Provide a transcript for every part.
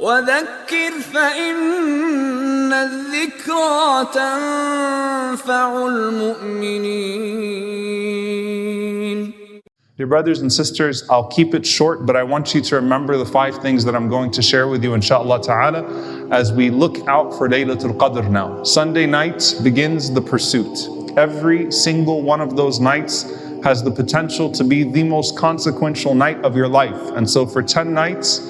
وذكر فإن الذكرى تنفع المؤمنين. Dear brothers and sisters, I'll keep it short, but I want you to remember the 5 things that I'm going to share with you, inshallah ta'ala, as we look out for Laylatul Qadr now. Sunday night begins the pursuit. Every single one of those nights has the potential to be the most consequential night of your life. And so for 10 nights,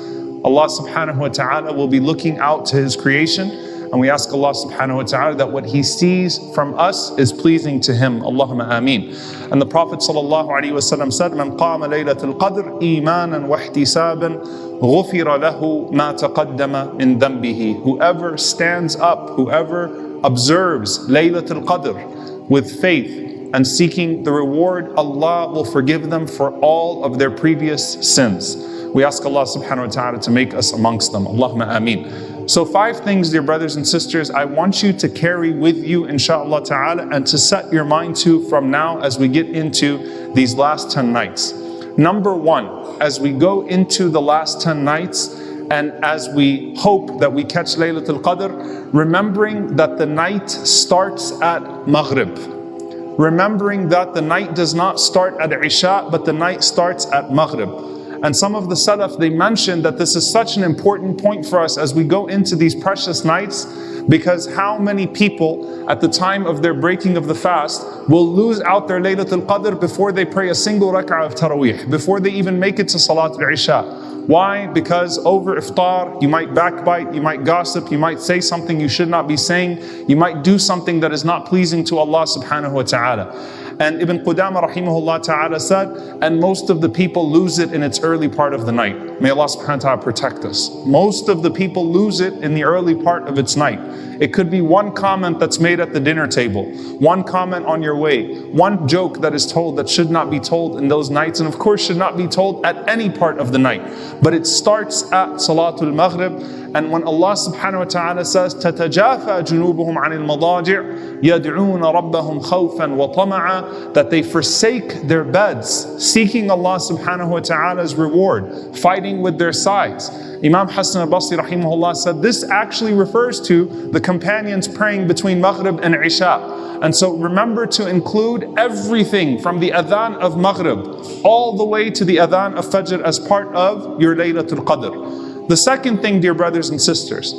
Allah subhanahu wa ta'ala will be looking out to His creation. And we ask Allah subhanahu wa ta'ala that what He sees from us is pleasing to Him. Allahumma ameen. And the Prophet sallallahu alaihi wasallam said, "Man qama laylatul qadr imanan wa ihtisaban, ghufira lahu ma taqaddama min dhanbihi." Whoever stands up, whoever observes Laylatul Qadr with faith and seeking the reward, Allah will forgive them for all of their previous sins. We ask Allah subhanahu wa ta'ala to make us amongst them. Allahumma ameen. So 5 things, dear brothers and sisters, I want you to carry with you, inshallah ta'ala, and to set your mind to from now as we get into these last 10 nights. Number 1, as we go into the last 10 nights, and as we hope that we catch Laylatul Qadr, remembering that the night starts at Maghrib. Remembering that the night does not start at Isha, but the night starts at Maghrib. And some of the Salaf, they mentioned that this is such an important point for us as we go into these precious nights, because how many people at the time of their breaking of the fast will lose out their Laylatul Qadr before they pray a single rak'ah of Taraweeh, before they even make it to Salatul Isha. Why? Because over iftar, you might backbite, you might gossip, you might say something you should not be saying, you might do something that is not pleasing to Allah subhanahu wa ta'ala. And Ibn Qudama rahimahullah ta'ala said, and most of the people lose it in its early part of the night. May Allah subhanahu wa ta'ala protect us. Most of the people lose it in the early part of its night. It could be one comment that's made at the dinner table, one comment on your way, one joke that is told that should not be told in those nights, and of course should not be told at any part of the night. But it starts at Salatul Maghrib. And when Allah subhanahu wa ta'ala says, تَتَجَافَى جُنُوبُهُمْ عَنِ الْمَضَاجِعِ يَدْعُونَ رَبَّهُمْ خَوْفًا وَطَمَعًا, that they forsake their beds, seeking Allah subhanahu wa ta'ala's reward, fighting with their sides. Imam Hassan al-Basri rahimahullah said, this actually refers to the companions praying between Maghrib and Isha. And so remember to include everything from the adhan of Maghrib all the way to the adhan of Fajr as part of your Laylatul Qadr. The second thing, dear brothers and sisters,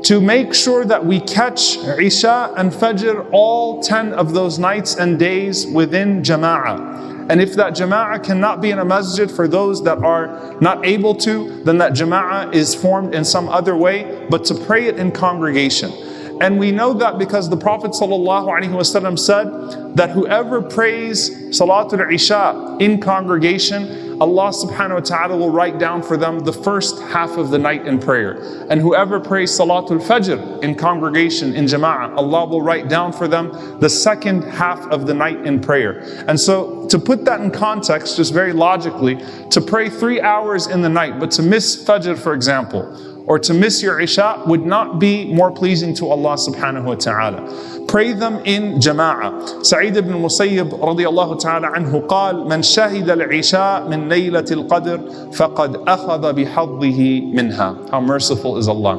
to make sure that we catch Isha and Fajr all 10 of those nights and days within Jama'ah. And if that Jama'ah cannot be in a masjid for those that are not able to, then that Jama'ah is formed in some other way, but to pray it in congregation. And we know that because the Prophet ﷺ said that whoever prays Salatul Isha in congregation, Allah subhanahu wa ta'ala will write down for them the first half of the night in prayer. And whoever prays Salatul Fajr in congregation, in Jama'ah, Allah will write down for them the second half of the night in prayer. And so to put that in context, just very logically, to pray 3 hours in the night, but to miss Fajr, for example, or to miss your Isha would not be more pleasing to Allah subhanahu wa ta'ala. Pray them in Jama'ah. Sa'id ibn Musayyib radiyallahu ta'ala anhu قال من شهد العشاء من ليلة القدر فقد أخذ بحظه منها. How merciful is Allah.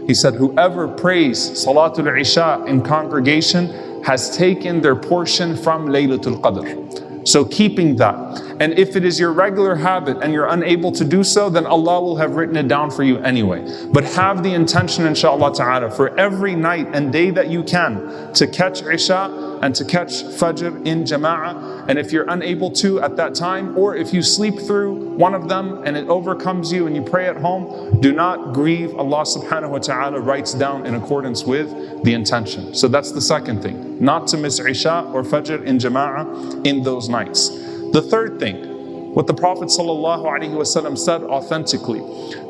He said, whoever prays Salatul Isha in congregation has taken their portion from Laylatul Qadr. So keeping that. And if it is your regular habit and you're unable to do so, then Allah will have written it down for you anyway. But have the intention, inshallah ta'ala, for every night and day that you can to catch Isha and to catch Fajr in Jama'ah. And if you're unable to at that time, or if you sleep through one of them and it overcomes you and you pray at home, do not grieve. Allah subhanahu wa ta'ala writes down in accordance with the intention. So that's the second thing, not to miss Isha or Fajr in Jama'ah in those nights. The third thing, what the Prophet ﷺ said authentically,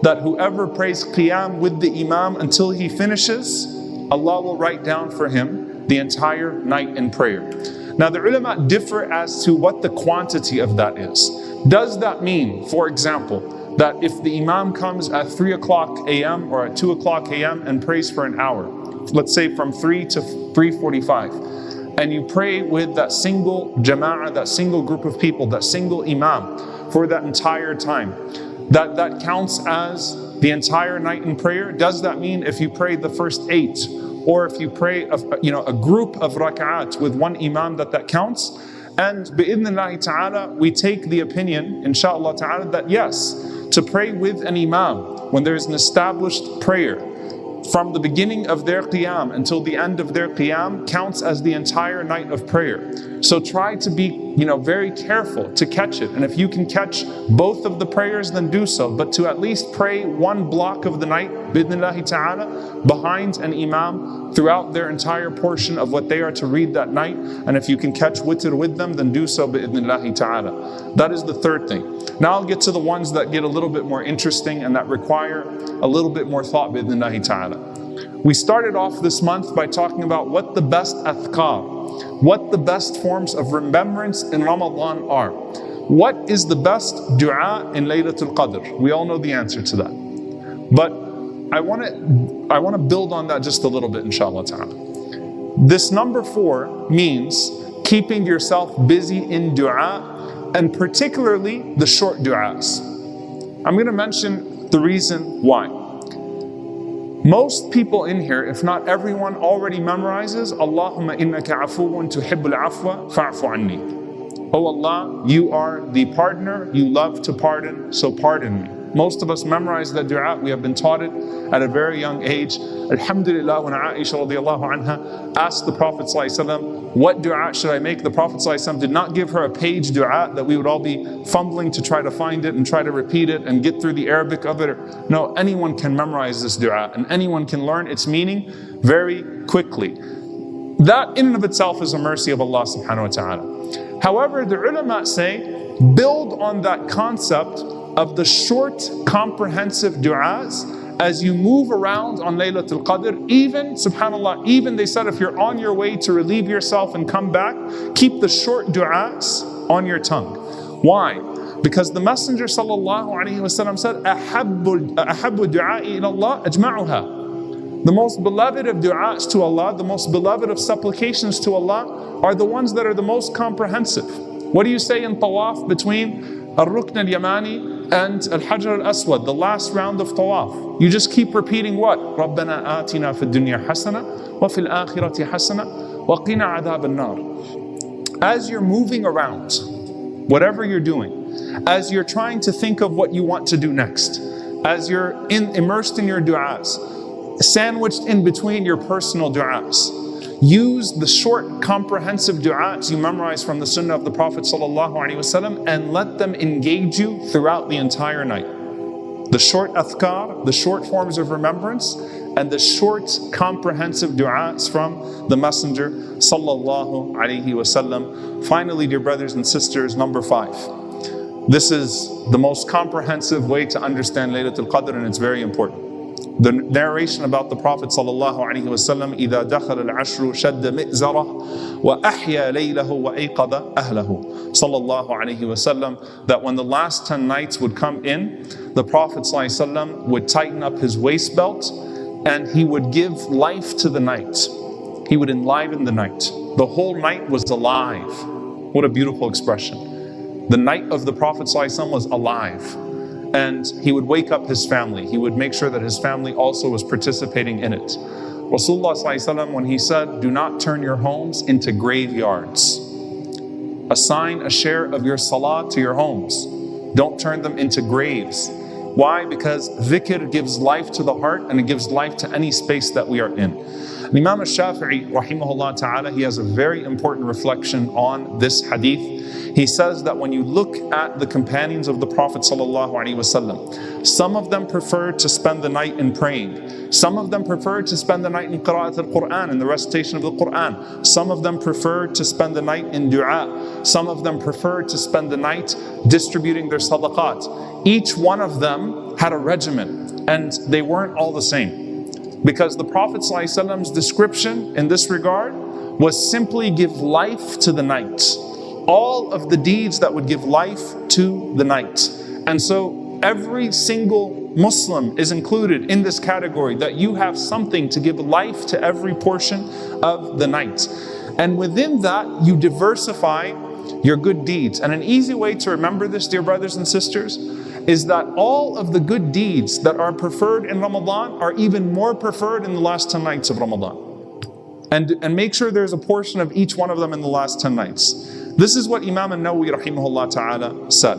that whoever prays Qiyam with the Imam until he finishes, Allah will write down for him the entire night in prayer. Now the ulama differ as to what the quantity of that is. Does that mean, for example, that if the Imam comes at 3 o'clock a.m. or at 2 o'clock a.m. and prays for an hour, let's say from 3 to 3:45, and you pray with that single jama'ah, that single group of people, that single imam for that entire time, that counts as the entire night in prayer? Does that mean if you pray the first 8, or if you pray a group of rak'at with one imam that counts? And bi'idhnillahi ta'ala, we take the opinion, inshallah ta'ala, that yes, to pray with an imam when there is an established prayer from the beginning of their qiyam until the end of their qiyam counts as the entire night of prayer. So try to be very careful to catch it. And if you can catch both of the prayers, then do so. But to at least pray one block of the night, bi'idhnillahi ta'ala, behind an imam throughout their entire portion of what they are to read that night. And if you can catch witr with them, then do so bi'idhnillahi ta'ala. That is the third thing. Now I'll get to the ones that get a little bit more interesting and that require a little bit more thought bi'idhnillahi ta'ala. We started off this month by talking about what the best adhkar, what the best forms of remembrance in Ramadan are. What is the best dua in Laylatul Qadr? We all know the answer to that. But I want to build on that just a little bit, inshallah ta'ala. This number 4 means keeping yourself busy in dua, and particularly the short du'as. I'm going to mention the reason why. Most people in here, if not everyone, already memorizes Allahumma innaka afuwun tuhibbul afwa fa'fu anni. Oh Allah, you are the pardoner, you love to pardon, so pardon me. Most of us memorize that dua. We have been taught it at a very young age. Alhamdulillah, when Aisha radiallahu anha asked the Prophet ﷺ, what dua should I make? The Prophet ﷺ did not give her a page dua that we would all be fumbling to try to find it and try to repeat it and get through the Arabic of it. No, anyone can memorize this dua and anyone can learn its meaning very quickly. That in and of itself is a mercy of Allah subhanahu wa ta'ala. However, the ulama say, build on that concept of the short, comprehensive du'as as you move around on Laylatul Qadr. Even, subhanAllah, even they said if you're on your way to relieve yourself and come back, keep the short du'as on your tongue. Why? Because the Messenger sallallahu alaihi wasallam said, أَحَبُّ دُعَاءِ إِلَى اللَّهِ أَجْمَعُهَا. The most beloved of du'as to Allah, the most beloved of supplications to Allah are the ones that are the most comprehensive. What do you say in tawaf between Al-Rukn al-Yamani and Al-Hajar al-Aswad, the last round of tawaf? You just keep repeating what? رَبَّنَا آتِنَا فِي الدُّنْيَا حَسَنَةً وَفِي الْآخِرَةِ حَسَنَةً وَقِنَا عَذَابَ النَّارِ. As you're moving around, whatever you're doing, as you're trying to think of what you want to do next, as you're immersed in your du'as, sandwiched in between your personal du'as, use the short, comprehensive du'as you memorize from the sunnah of the Prophet ﷺ and let them engage you throughout the entire night. The short adhkar, the short forms of remembrance, and the short, comprehensive du'as from the Messenger ﷺ. Finally, dear brothers and sisters, number 5. This is the most comprehensive way to understand Laylatul Qadr, and it's very important. The narration about the Prophet ﷺ, إِذَا دَخَلَ الْعَشْرُ شَدَّ مِئْزَرَهُ وَأَحْيَا لَيْلَهُ وَأَيْقَظَ أَهْلَهُ sallallahu alaihi wasallam, that when the last 10 nights would come in, the Prophet ﷺ would tighten up his waist belt and he would give life to the night. He would enliven the night. The whole night was alive. What a beautiful expression. The night of the Prophet ﷺ was alive. And he would wake up his family. He would make sure that his family also was participating in it. Rasulullah ﷺ, when he said, do not turn your homes into graveyards. Assign a share of your salah to your homes. Don't turn them into graves. Why? Because dhikr gives life to the heart and it gives life to any space that we are in. Imam al-Shafi'i, rahimahullah ta'ala, he has a very important reflection on this hadith. He says that when you look at the companions of the Prophet ﷺ, some of them preferred to spend the night in praying. Some of them preferred to spend the night in Qur'at al-Qur'an, in the recitation of the Qur'an. Some of them preferred to spend the night in dua. Some of them preferred to spend the night distributing their sadaqat. Each one of them had a regimen, and they weren't all the same. Because the Prophet ﷺ's description in this regard was simply give life to the night. All of the deeds that would give life to the night. And so every single Muslim is included in this category, that you have something to give life to every portion of the night. And within that, you diversify your good deeds. And an easy way to remember this, dear brothers and sisters, is that all of the good deeds that are preferred in Ramadan are even more preferred in the last 10 nights of Ramadan. And make sure there's a portion of each one of them in the last 10 nights. This is what Imam al-Nawawi rahimahullah ta'ala said.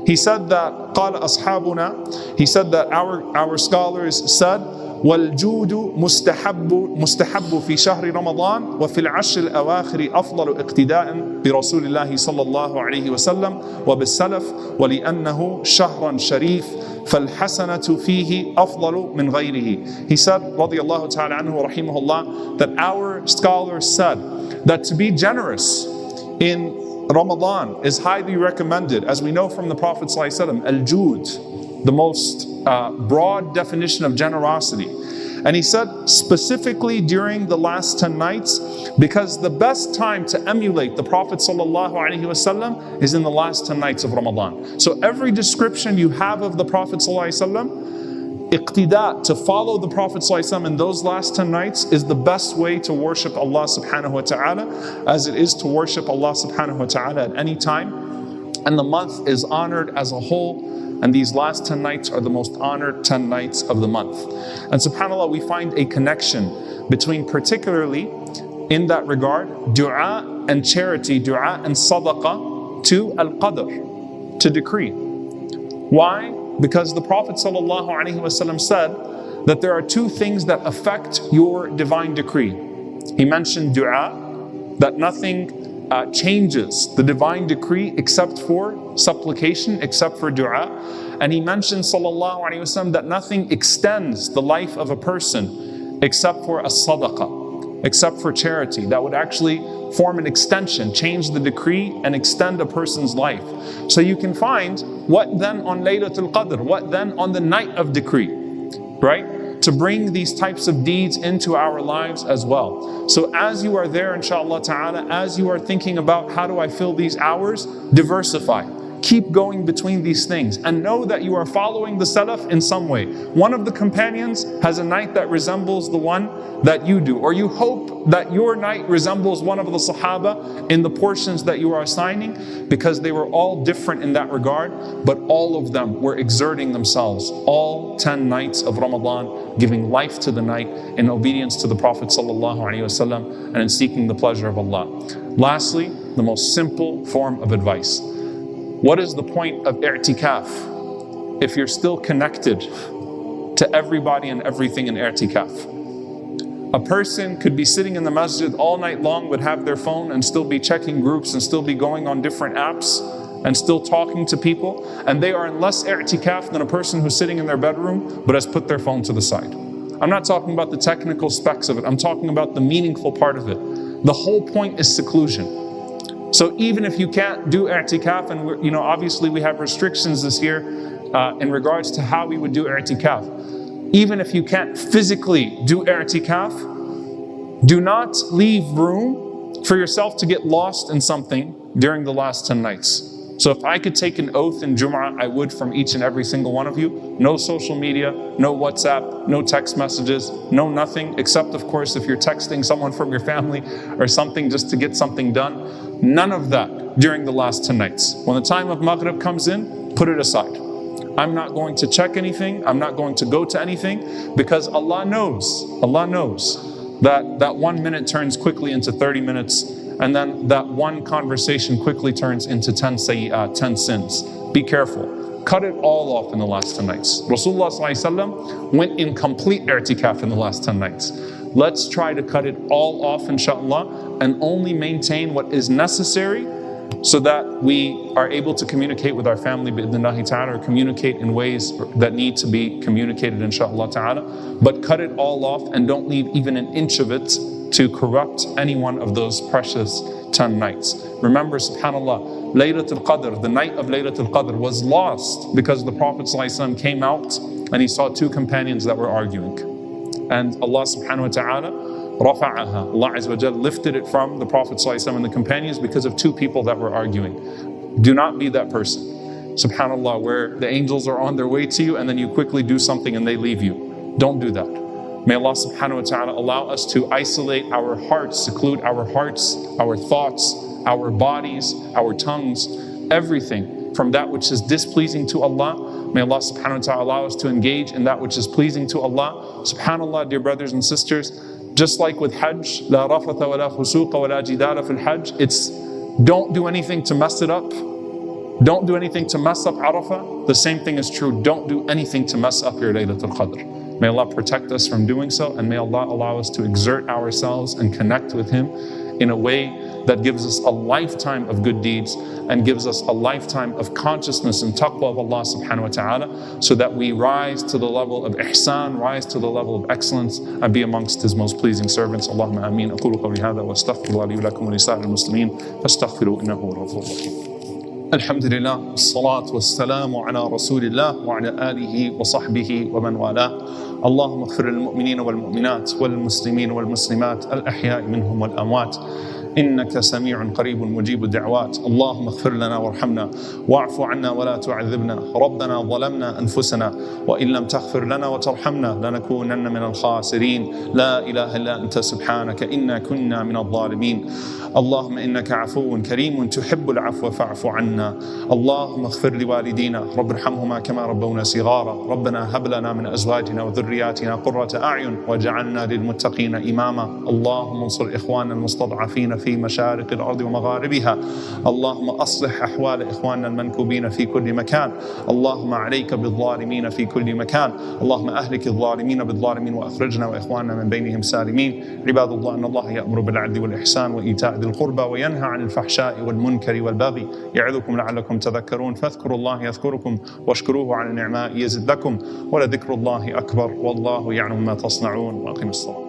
He said that قال أصحابنا, he said that our scholars said, والجود مستحب في شهر رمضان وفي العشر الأواخر أفضل اقتداء برسول الله صلى الله عليه وسلم وبالسلف ولأنه شهر شريف فالحسنة فيه أفضل من غيره. He said رضي الله تعالى عنه ورحمه الله that our scholars said that to be generous in Ramadan is highly recommended, as we know from the Prophet ﷺ, al-Jud, the most broad definition of generosity. And he said specifically during the last 10 nights, because the best time to emulate the Prophet ﷺ is in the last 10 nights of Ramadan. So every description you have of the Prophet ﷺ, iqtida, to follow the Prophet ﷺ in those last 10 nights, is the best way to worship Allah subhanahu wa ta'ala, as it is to worship Allah subhanahu wa ta'ala at any time. And the month is honored as a whole, and these last 10 nights are the most honored 10 nights of the month. And subhanAllah, we find a connection between, particularly in that regard, dua and charity, dua and sadaqah, to al-qadr, to decree. Why? Because the Prophet ﷺ said that there are two things that affect your divine decree. He mentioned dua, that nothing changes the divine decree except for supplication, except for dua. And he mentioned ﷺ that nothing extends the life of a person except for a sadaqah, except for charity. That would actually form an extension, change the decree and extend a person's life. So you can find, what then on Laylatul Qadr? What then on the night of decree? Right? To bring these types of deeds into our lives as well. So as you are there, inshallah ta'ala, as you are thinking about how do I fill these hours, diversify. Keep going between these things and know that you are following the Salaf in some way. One of the companions has a night that resembles the one that you do, or you hope that your night resembles one of the Sahaba in the portions that you are assigning, because they were all different in that regard, but all of them were exerting themselves all 10 nights of Ramadan, giving life to the night in obedience to the Prophet ﷺ and in seeking the pleasure of Allah. Lastly, the most simple form of advice. What is the point of i'tikaf if you're still connected to everybody and everything in i'tikaf? A person could be sitting in the masjid all night long, would have their phone and still be checking groups and still be going on different apps and still talking to people, and they are in less i'tikaf than a person who's sitting in their bedroom but has put their phone to the side. I'm not talking about the technical specs of it, I'm talking about the meaningful part of it. The whole point is seclusion. So even if you can't do i'tikaf, and obviously we have restrictions this year in regards to how we would do i'tikaf. Even if you can't physically do i'tikaf, do not leave room for yourself to get lost in something during the last 10 nights. So if I could take an oath in Jum'ah, I would from each and every single one of you. No social media, no WhatsApp, no text messages, no nothing, except of course if you're texting someone from your family or something just to get something done. None of that during the last 10 nights. When the time of Maghrib comes in, put it aside. I'm not going to check anything, I'm not going to go to anything, because Allah knows that 1 minute turns quickly into 30 minutes, and then that one conversation quickly turns into 10 sayyat, 10 sins. Be careful. Cut it all off in the last 10 nights. Rasulullah ﷺ went in complete i'tikaf in the last 10 nights. Let's try to cut it all off, inshaAllah, and only maintain what is necessary so that we are able to communicate with our family, bi'idhnillahi ta'ala, or communicate in ways that need to be communicated, inshaAllah ta'ala. But cut it all off and don't leave even an inch of it to corrupt any one of those precious 10 nights. Remember, subhanAllah, Laylatul Qadr, the night of Laylatul Qadr, was lost because the Prophet ﷺ came out and he saw two companions that were arguing. And Allah subhanahu wa ta'ala rafa'aha, Allah Azza wa Jal lifted it from the Prophet ﷺ and the companions because of two people that were arguing. Do not be that person, subhanAllah, where the angels are on their way to you and then you quickly do something and they leave you. Don't do that. May Allah subhanahu wa ta'ala allow us to isolate our hearts, seclude our hearts, our thoughts, our bodies, our tongues, everything from that which is displeasing to Allah. May Allah subhanahu wa ta'ala allow us to engage in that which is pleasing to Allah. SubhanAllah, dear brothers and sisters, just like with Hajj, la rafatha wa la fusuqa wa la jidala fil Hajj, it's don't do anything to mess it up. Don't do anything to mess up Arafah. The same thing is true. Don't do anything to mess up your Laylatul Qadr. May Allah protect us from doing so, and may Allah allow us to exert ourselves and connect with Him in a way that gives us a lifetime of good deeds and gives us a lifetime of consciousness and taqwa of Allah subhanahu wa ta'ala, so that we rise to the level of ihsan, rise to the level of excellence, and be amongst His most pleasing servants. Allahumma ameen. أقول قولي هذا وأستغفر الله لي ولكم ولسائر المسلمين فاستغفروا إنه هو الغفور الرحيم. الحمد لله والصلاة والسلام على رسول الله وعلى آله وصحبه ومن والاه. اللهم اغفر للمؤمنين والمؤمنات والمسلمين والمسلمات الأحياء منهم والأموات إنك سميع قريب مجيب الدعوات. اللهم اغفر لنا وارحمنا واعف عنا ولا تعذبنا. ربنا ظلمنا أنفسنا وإن لم تغفر لنا وترحمنا لنكونن من الخاسرين. لا إله إلا أنت سبحانك إنا كنا من الظالمين. اللهم إنك عفو كريم تحب العفو فاعف عنا. اللهم اغفر لوالدينا رب ارحمهما كما ربونا صغارا. ربنا هب لنا من أزواجنا وذرياتنا قرة أعين واجعلنا للمتقين إماما. اللهم انصر إخواننا المستضعفين في مشارق الأرض ومغاربها. اللهم أصلح أحوال إخواننا المنكوبين في كل مكان. اللهم عليك بالظالمين في كل مكان. اللهم أهلك الظالمين بالظالمين وأخرجنا وإخواننا من بينهم سالمين. عباد الله، إن الله يأمر بالعدل والإحسان وإيتاء ذي القربى وينهى عن الفحشاء والمنكر والبغي يعظكم لعلكم تذكرون. فاذكروا الله يذكركم واشكروه على النعماء يزد لكم ولذكر الله أكبر والله يعلم ما تصنعون. وأقم الصلاة.